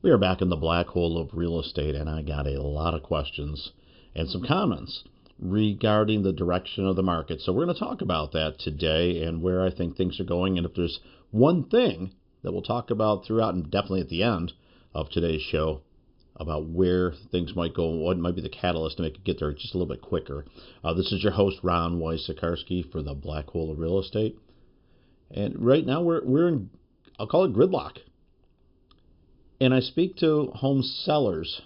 We are back in the black hole of real estate, and I got a lot of questions and some comments regarding the direction of the market. So we're going to talk about that today and where I think things are going. And if there's one thing that we'll talk about throughout and definitely at the end of today's show about where things might go and what might be the catalyst to make it get there just a little bit quicker. This is your host, Ron Wysakarski, for the black hole of real estate. And right now we're in, I'll call it gridlock. And I speak to home sellers,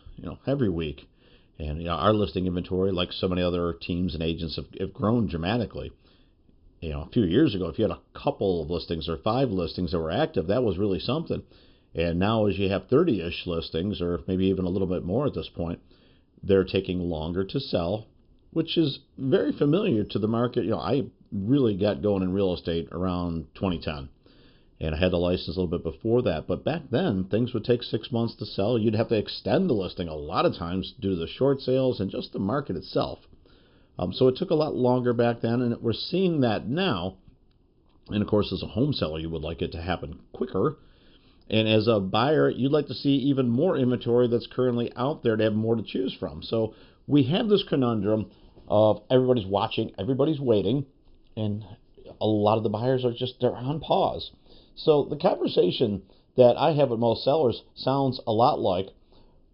every week. And our listing inventory, like so many other teams and agents, have grown dramatically. A few years ago, if you had a couple of listings or 5 listings that were active, that was really something. And now as you have 30-ish listings, or maybe even a little bit more at this point, they're taking longer to sell, which is very familiar to the market. I really got going in real estate around 2010. And I had the license a little bit before that. But back then, things would take 6 months to sell. You'd have to extend the listing a lot of times due to the short sales and just the market itself. So it took a lot longer back then, and we're seeing that now. And of course, as a home seller, you would like it to happen quicker. And as a buyer, you'd like to see even more inventory that's currently out there to have more to choose from. So we have this conundrum of everybody's watching, everybody's waiting, and a lot of the buyers they're on pause. So the conversation that I have with most sellers sounds a lot like,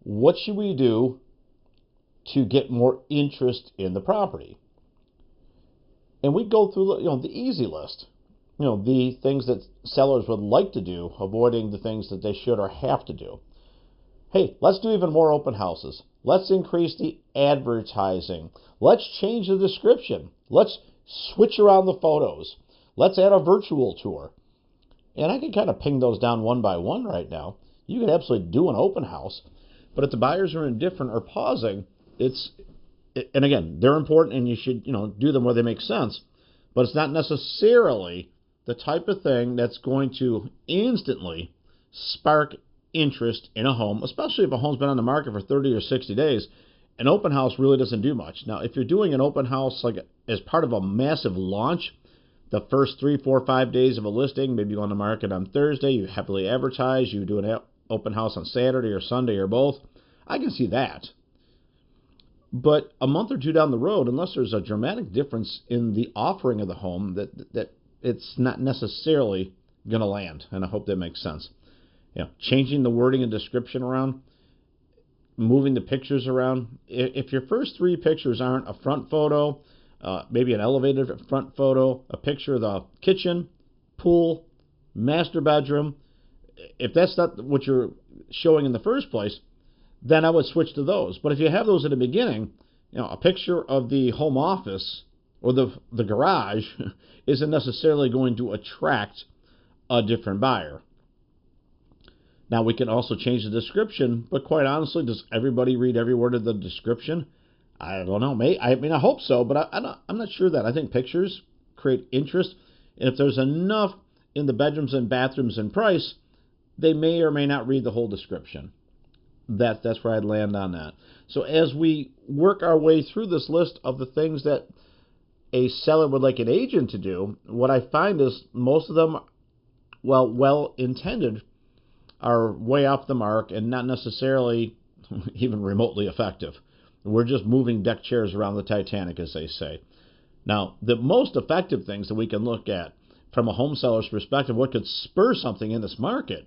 what should we do to get more interest in the property? And we go through the easy list, the things that sellers would like to do, avoiding the things that they should or have to do. Hey, let's do even more open houses. Let's increase the advertising. Let's change the description. Let's switch around the photos. Let's add a virtual tour. And I can kind of ping those down one by one right now. You can absolutely do an open house, but if the buyers are indifferent or pausing, and again, they're important and you should, do them where they make sense, but it's not necessarily the type of thing that's going to instantly spark interest in a home, especially if a home's been on the market for 30 or 60 days. An open house really doesn't do much. Now, if you're doing an open house like as part of a massive launch, the first 3, 4, 5 days of a listing, maybe you go on the market on Thursday, you heavily advertise, you do an open house on Saturday or Sunday or both, I can see that. But a month or two down the road, unless there's a dramatic difference in the offering of the home, that it's not necessarily going to land. And I hope that makes sense. Changing the wording and description around, moving the pictures around. If your first 3 pictures aren't a front photo, maybe an elevated front photo, a picture of the kitchen, pool, master bedroom, if that's not what you're showing in the first place, then I would switch to those. But if you have those at the beginning, a picture of the home office or the garage isn't necessarily going to attract a different buyer. Now, we can also change the description, but quite honestly, does everybody read every word of the description? I don't know. I hope so, but I'm not sure that. I think pictures create interest, and if there's enough in the bedrooms and bathrooms and price, they may or may not read the whole description. That's where I'd land on that. So as we work our way through this list of the things that a seller would like an agent to do, what I find is most of them, well-intended, are way off the mark and not necessarily even remotely effective. We're just moving deck chairs around the Titanic, as they say. Now, the most effective things that we can look at from a home seller's perspective, what could spur something in this market,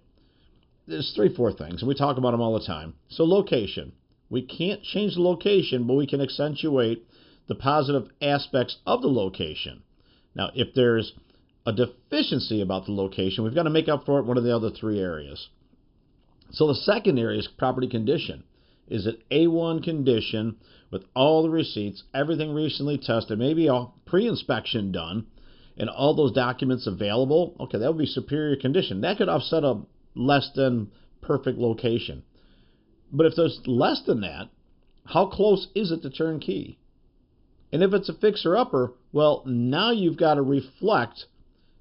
there's 3, 4 things, and we talk about them all the time. So location. We can't change the location, but we can accentuate the positive aspects of the location. Now, if there's a deficiency about the location, we've got to make up for it in one of the other 3 areas. So the second area is property condition. Is it A1 condition with all the receipts, everything recently tested, maybe a pre-inspection done, and all those documents available? Okay, that would be superior condition. That could offset a less than perfect location. But if there's less than that, how close is it to turnkey? And if it's a fixer-upper, well, now you've got to reflect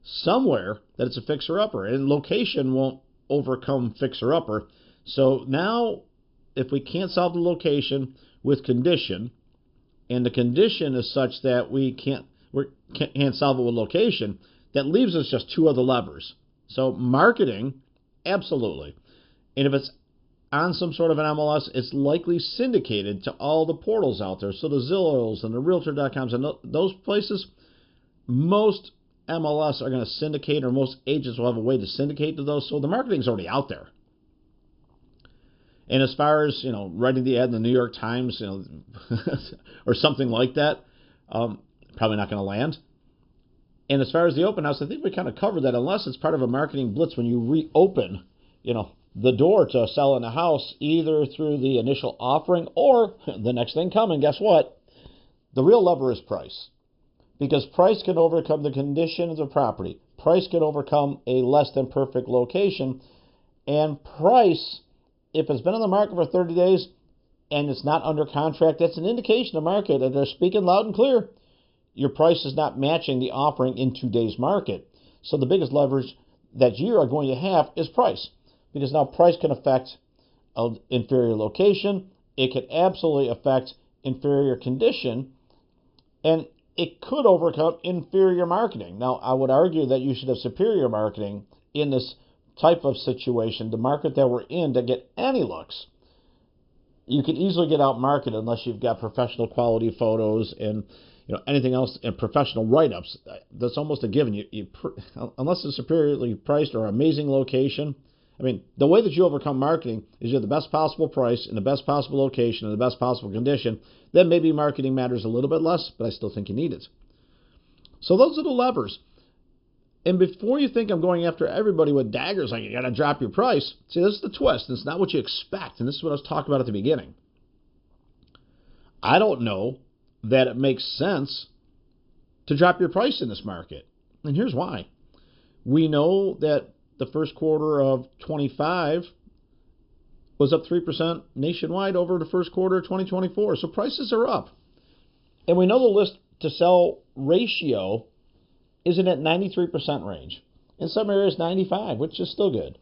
somewhere that it's a fixer-upper, and location won't overcome fixer-upper. So now, if we can't solve the location with condition, and the condition is such that we can't solve it with location, that leaves us just 2 other levers. So marketing, absolutely. And if it's on some sort of an MLS, it's likely syndicated to all the portals out there. So the Zillows and the Realtor.coms and those places, most MLS are going to syndicate, or most agents will have a way to syndicate to those. So the marketing's already out there. And as far as, writing the ad in the New York Times, or something like that, probably not going to land. And as far as the open house, I think we kind of covered that. Unless it's part of a marketing blitz when you reopen, the door to selling a house, either through the initial offering or the next thing coming. Guess what? The real lever is price. Because price can overcome the condition of the property. Price can overcome a less than perfect location. And price, if it's been on the market for 30 days and it's not under contract, that's an indication of market. And they're speaking loud and clear. Your price is not matching the offering in today's market. So the biggest leverage that you are going to have is price. Because now price can affect an inferior location. It can absolutely affect inferior condition. And it could overcome inferior marketing. Now, I would argue that you should have superior marketing in this type of situation. The market that we're in, to get any looks, you can easily get out marketed unless you've got professional quality photos and anything else, and professional write-ups. That's almost a given. Unless it's superiorly priced or amazing location. I mean, the way that you overcome marketing is you have the best possible price in the best possible location in the best possible condition. Then maybe marketing matters a little bit less, but I still think you need it. So those are the levers. And before you think I'm going after everybody with daggers, like you got to drop your price, see, this is the twist. It's not what you expect, and this is what I was talking about at the beginning. I don't know that it makes sense to drop your price in this market. And here's why. We know that the first quarter of 25 was up 3% nationwide over the first quarter of 2024. So prices are up. And we know the list to sell ratio is in that 93% range. In some areas, 95, which is still good.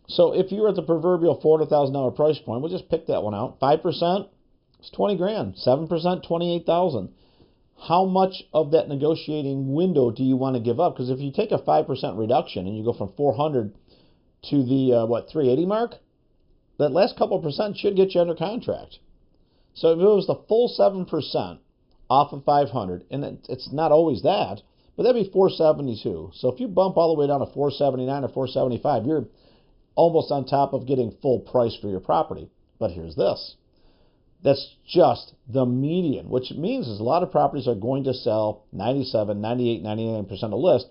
So if you're at the proverbial $400,000 price point, we'll just pick that one out. 5%, it's $20,000. 7%, $28,000. How much of that negotiating window do you want to give up? Because if you take a 5% reduction and you go from 400 to the 380 mark, that last couple of percent should get you under contract. So if it was the full 7% off of 500, and it's not always that, but that'd be 472. So if you bump all the way down to 479 or 475, you're almost on top of getting full price for your property. But here's this. That's just the median, which means is a lot of properties are going to sell 97, 98, 99% of list,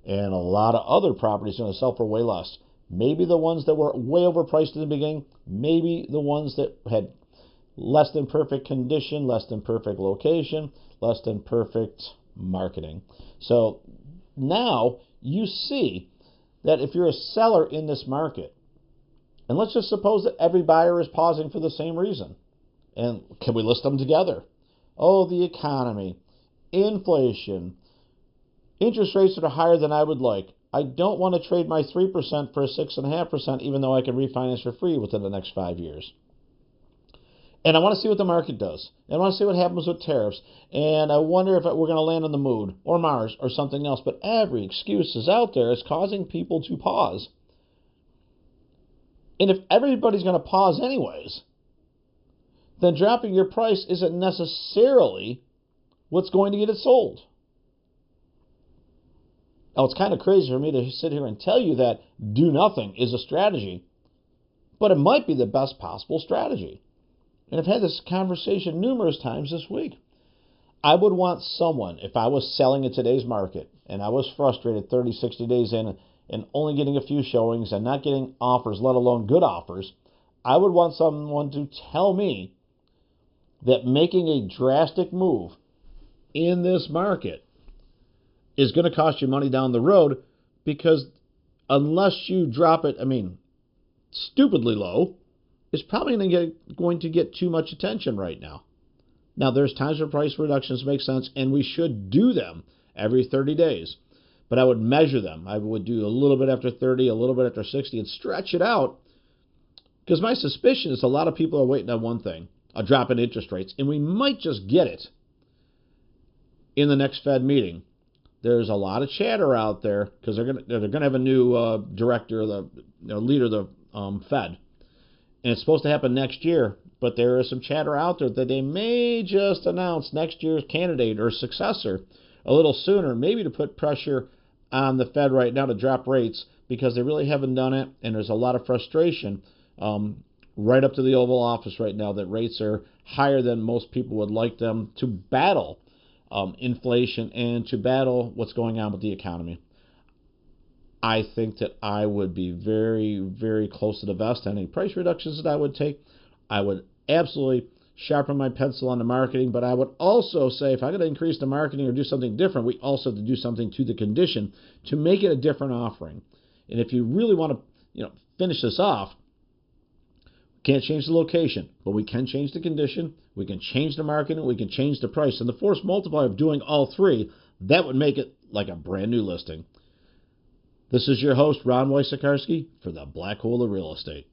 and a lot of other properties are going to sell for way less. Maybe the ones that were way overpriced in the beginning, maybe the ones that had less than perfect condition, less than perfect location, less than perfect marketing. So now you see that if you're a seller in this market, and let's just suppose that every buyer is pausing for the same reason. And can we list them together? Oh, the economy, inflation, interest rates that are higher than I would like. I don't want to trade my 3% for a 6.5%, even though I can refinance for free within the next 5 years. And I want to see what the market does. And I want to see what happens with tariffs. And I wonder if we're going to land on the moon or Mars or something else. But every excuse is out there. It's causing people to pause. And if everybody's going to pause anyways, then dropping your price isn't necessarily what's going to get it sold. Now, it's kind of crazy for me to sit here and tell you that do nothing is a strategy, but it might be the best possible strategy. And I've had this conversation numerous times this week. I would want someone, if I was selling in today's market, and I was frustrated 30, 60 days in and only getting a few showings and not getting offers, let alone good offers, I would want someone to tell me that making a drastic move in this market is going to cost you money down the road, because unless you drop it, stupidly low, it's probably going to get too much attention right now. Now, there's times where price reductions make sense, and we should do them every 30 days. But I would measure them. I would do a little bit after 30, a little bit after 60, and stretch it out. Because my suspicion is a lot of people are waiting on one thing, a drop in interest rates, and we might just get it in the next Fed meeting. There's a lot of chatter out there because they're going to have a new director, the leader of the Fed, and it's supposed to happen next year, but there is some chatter out there that they may just announce next year's candidate or successor a little sooner, maybe to put pressure on the Fed right now to drop rates, because they really haven't done it, and there's a lot of frustration right up to the Oval Office right now that rates are higher than most people would like them to battle inflation and to battle what's going on with the economy. I think that I would be very, very close to the vest on any price reductions that I would take. I would absolutely sharpen my pencil on the marketing, but I would also say if I'm going to increase the marketing or do something different, we also have to do something to the condition to make it a different offering. And if you really want to, finish this off, can't change the location, but we can change the condition, we can change the marketing, we can change the price. And the force multiplier of doing all three, that would make it like a brand new listing. This is your host, Ron Wojciechowski, for the Black Hole of Real Estate.